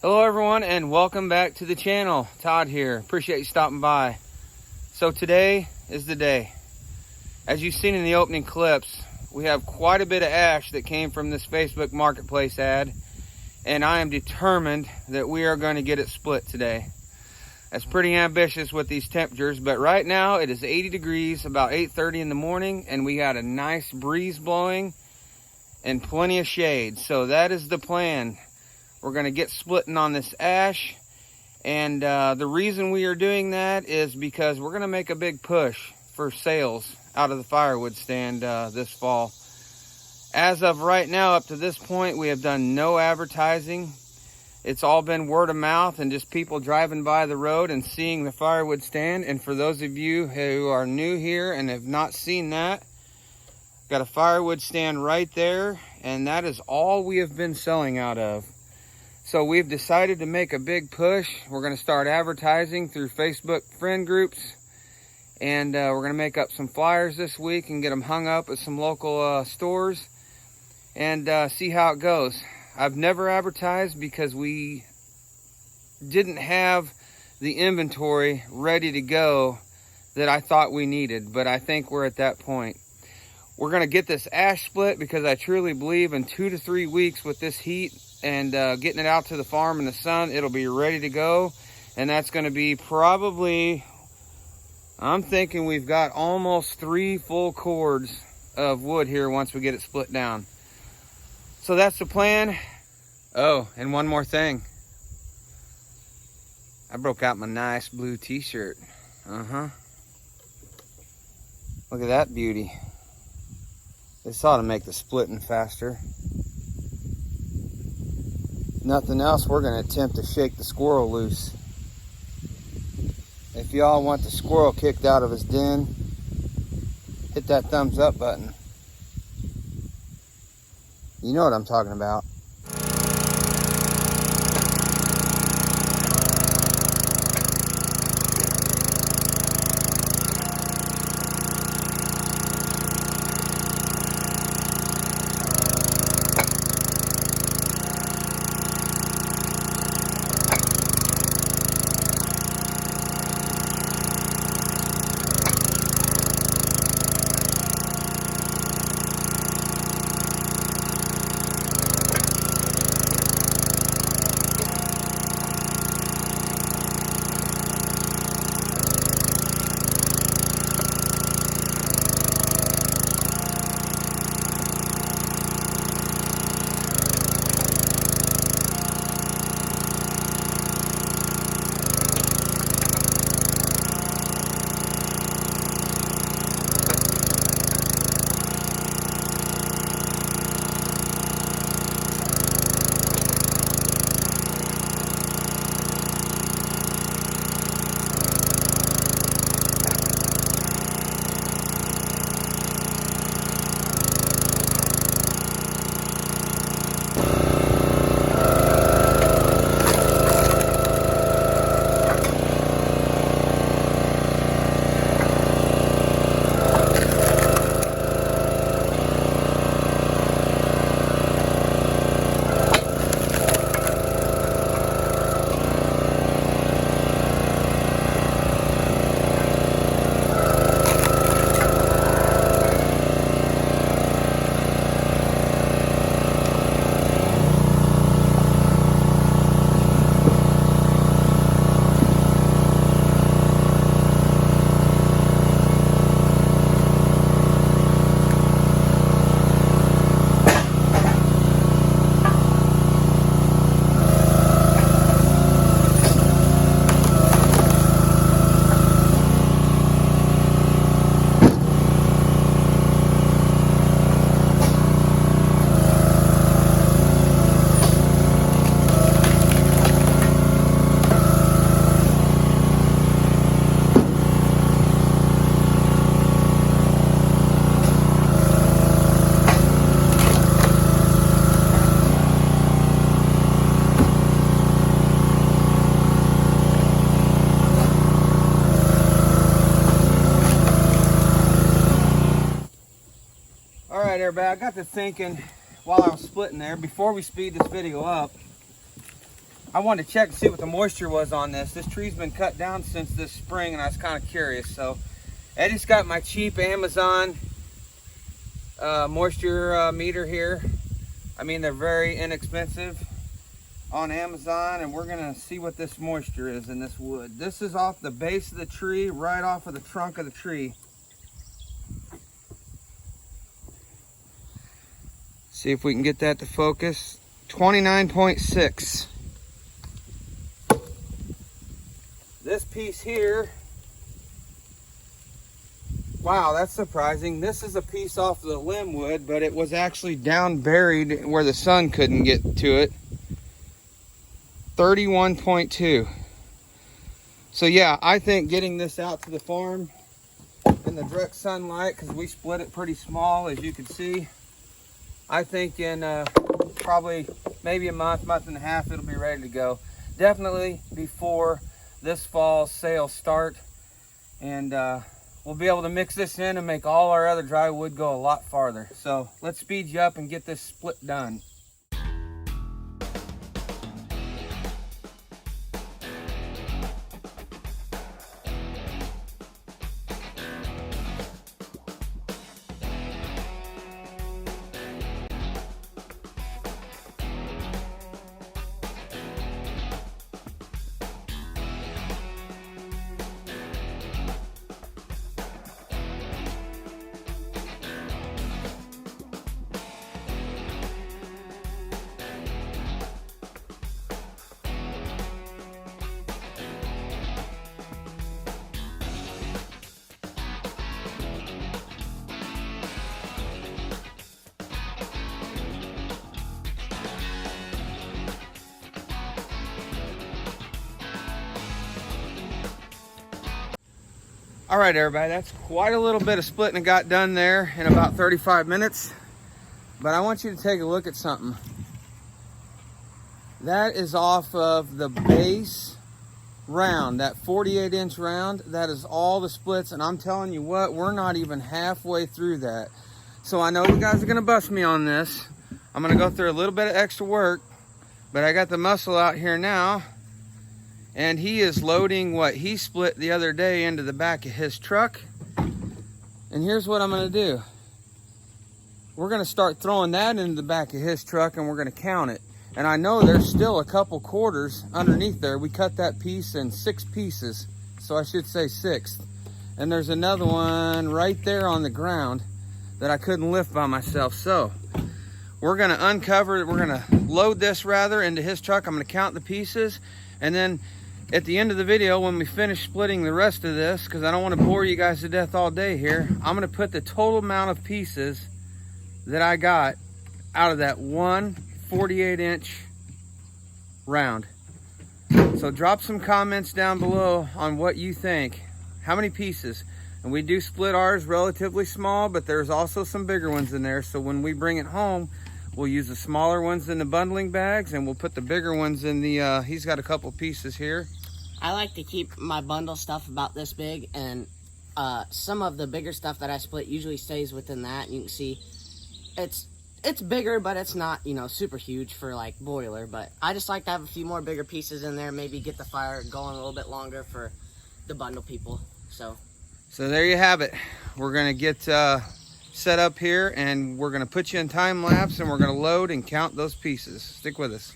Hello everyone, and welcome back to the channel. Todd here. Appreciate you stopping by. So today is the day. As you've seen in the opening clips, we have quite a bit of ash that came from this Facebook Marketplace ad, and I am determined that we are going to get it split today. That's pretty ambitious with these temperatures, but right now it is 80 degrees, about 8:30 in the morning, and we got a nice breeze blowing and plenty of shade. So that is the plan. We're going to get splitting on this ash, and the reason we are doing that is because we're going to make a big push for sales out of the firewood stand this fall. As of right now, up to this point, we have done no advertising. It's all been word of mouth and just people driving by the road and seeing the firewood stand. And for those of you who are new here and have not seen that, got a firewood stand right there, and that is all we have been selling out of. So we've decided to make a big push. We're going to start advertising through Facebook friend groups, and we're going to make up some flyers this week and get them hung up at some local stores and see how it goes. I've never advertised because we didn't have the inventory ready to go that I thought we needed, but I think we're at that point. We're going to get this ash split because I truly believe in 2 to 3 weeks with this heat and getting it out to the farm in the sun, it'll be ready to go. And that's going to be probably, I'm thinking we've got almost 3 full cords of wood here once we get it split down. So that's the plan. Oh, and one more thing. I broke out my nice blue t-shirt. Look at that beauty. This ought to make the splitting faster. Nothing else, we're going to attempt to shake the squirrel loose. If y'all want the squirrel kicked out of his den, hit that thumbs up button. You know what I'm talking about. there, but I got to thinking while I was splitting there, before we speed this video up, I wanted to check and see what the moisture was on this. This tree's been cut down since this spring, and I was kind of curious. So Eddie's got my cheap Amazon moisture meter here. I mean, they're very inexpensive on Amazon, and we're gonna see what this moisture is in this wood. This is off the base of the tree, right off of the trunk of the tree. See if we can get that to focus. 29.6. This piece here, wow, that's surprising. This is a piece off the limb wood, but it was actually down buried where the sun couldn't get to it. 31.2. So yeah, I think getting this out to the farm in the direct sunlight, because we split it pretty small, as you can see, I think in probably maybe a month and a half, it'll be ready to go. Definitely before this fall's sales start, and we'll be able to mix this in and make all our other dry wood go a lot farther. So let's speed you up and get this split done. All right, everybody, that's quite a little bit of splitting that got done there in about 35 minutes. But I want you to take a look at something. That is off of the base round, that 48-inch round. That is all the splits, and I'm telling you what, we're not even halfway through that. So I know you guys are gonna bust me on this. I'm gonna go through a little bit of extra work, but I got the muscle out here now. And he is loading what he split the other day into the back of his truck. And here's what I'm gonna do. We're gonna start throwing that into the back of his truck, and we're gonna count it. And I know there's still a couple quarters underneath there. We cut that piece in 6 pieces, so I should say 6. And there's another one right there on the ground that I couldn't lift by myself. So we're gonna uncover, we're gonna load this rather into his truck. I'm gonna count the pieces, and then at the end of the video, when we finish splitting the rest of this, because I don't want to bore you guys to death all day here, I'm going to put the total amount of pieces that I got out of that one 48-inch round. So drop some comments down below on what you think. How many pieces? And we do split ours relatively small, but there's also some bigger ones in there. So when we bring it home, we'll use the smaller ones in the bundling bags, and we'll put the bigger ones in the, he's got a couple pieces here. I like to keep my bundle stuff about this big, and some of the bigger stuff that I split usually stays within that. You can see it's bigger, but it's not, you know, super huge for like boiler. But I just like to have a few more bigger pieces in there, maybe get the fire going a little bit longer for the bundle people. So there you have it. We're gonna get set up here, and we're gonna put you in time lapse, and we're gonna load and count those pieces. Stick with us.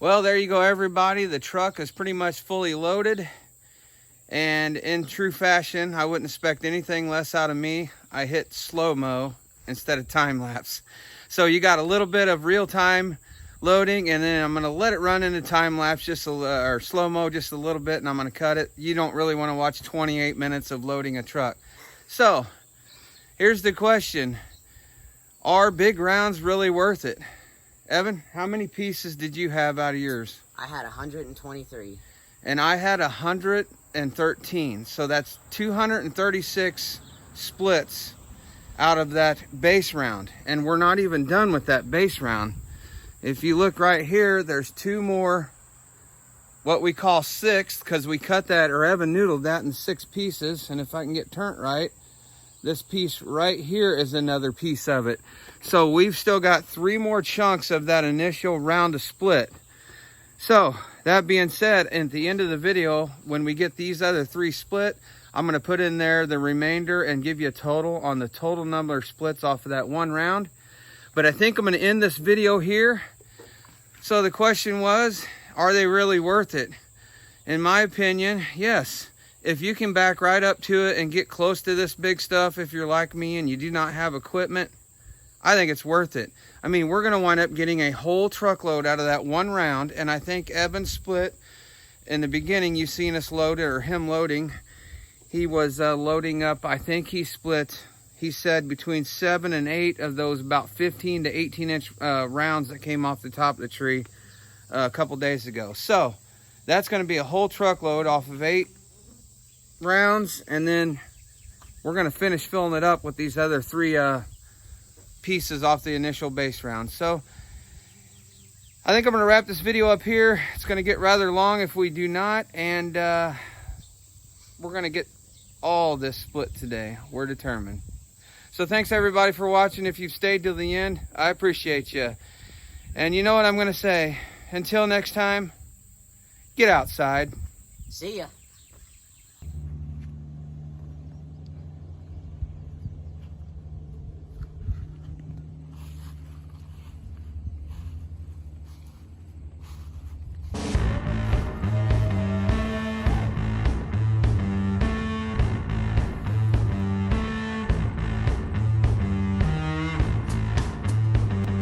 Well, there you go, everybody. The truck is pretty much fully loaded. And in true fashion, I wouldn't expect anything less out of me. I hit slow-mo instead of time-lapse. So you got a little bit of real-time loading, and then I'm gonna let it run into time-lapse or slow-mo just a little bit, and I'm gonna cut it. You don't really wanna watch 28 minutes of loading a truck. So, here's the question. Are big rounds really worth it? Evan, how many pieces did you have out of yours? I had 123. And I had 113. So that's 236 splits out of that base round. And we're not even done with that base round. If you look right here, there's two more, what we call sixth, because we cut that, or Evan noodled that in 6 pieces. And if I can get turned right, this piece right here is another piece of it. So we've still got 3 more chunks of that initial round to split. So that being said, at the end of the video, when we get these other 3 split, I'm gonna put in there the remainder and give you a total on the total number of splits off of that 1 round. But I think I'm gonna end this video here. So the question was, are they really worth it? In my opinion, yes. If you can back right up to it and get close to this big stuff, if you're like me and you do not have equipment, I think it's worth it. I mean, we're going to wind up getting a whole truckload out of that 1 round, and I think Evan split, in the beginning, you seen us load it, or him loading. He was loading up, I think he split, he said, between 7 and 8 of those about 15 to 18 inch rounds that came off the top of the tree a couple days ago. So, that's going to be a whole truckload off of 8 rounds, and then we're going to finish filling it up with these other 3 pieces off the initial base round. So I think I'm going to wrap this video up here. It's going to get rather long if we do not, and we're going to get all this split today. We're determined. So thanks everybody for watching. If you've stayed till the end, I appreciate you. And you know what I'm going to say, until next time, get outside. See ya.